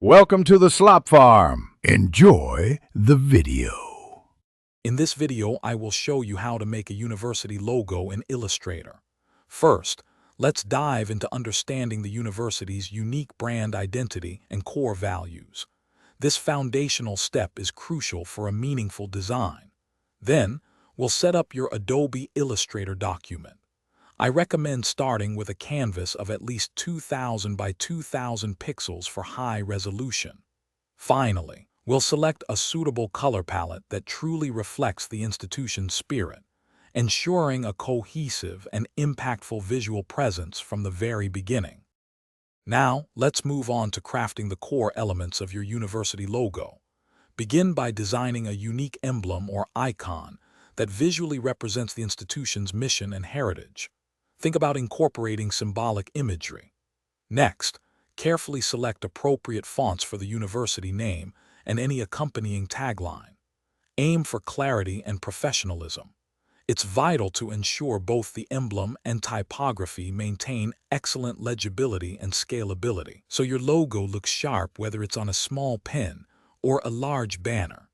Welcome to the Slop Farm. Enjoy the video. In this video, I will show you how to make a university logo in Illustrator. First, let's dive into understanding the university's unique brand identity and core values. This foundational step is crucial for a meaningful design. Then, we'll set up your Adobe Illustrator document. I recommend starting with a canvas of at least 2000 by 2000 pixels for high resolution. Finally, we'll select a suitable color palette that truly reflects the institution's spirit, ensuring a cohesive and impactful visual presence from the very beginning. Now, let's move on to crafting the core elements of your university logo. Begin by designing a unique emblem or icon that visually represents the institution's mission and heritage. Think about incorporating symbolic imagery. Next, carefully select appropriate fonts for the university name and any accompanying tagline. Aim for clarity and professionalism. It's vital to ensure both the emblem and typography maintain excellent legibility and scalability, so your logo looks sharp whether it's on a small pen or a large banner.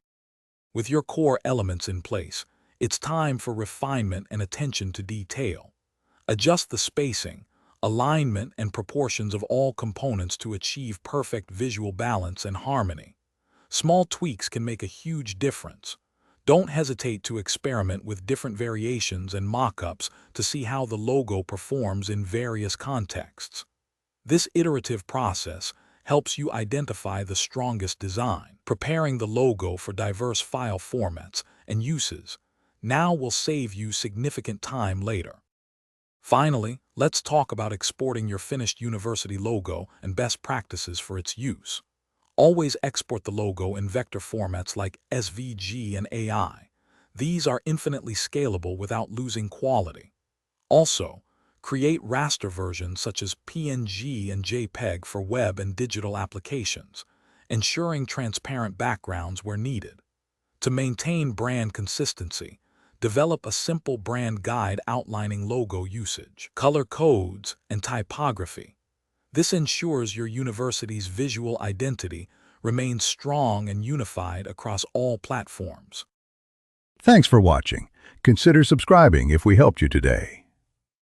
With your core elements in place, it's time for refinement and attention to detail. Adjust the spacing, alignment, and proportions of all components to achieve perfect visual balance and harmony. Small tweaks can make a huge difference. Don't hesitate to experiment with different variations and mock-ups to see how the logo performs in various contexts. This iterative process helps you identify the strongest design. Preparing the logo for diverse file formats and uses now will save you significant time later. Finally, let's talk about exporting your finished university logo and best practices for its use. Always export the logo in vector formats like SVG and AI. These are infinitely scalable without losing quality. Also, create raster versions such as PNG and JPEG for web and digital applications, ensuring transparent backgrounds where needed. To maintain brand consistency, develop a simple brand guide outlining logo usage, color codes, and typography. This ensures your university's visual identity remains strong and unified across all platforms. Thanks for watching. Consider subscribing if we helped you today.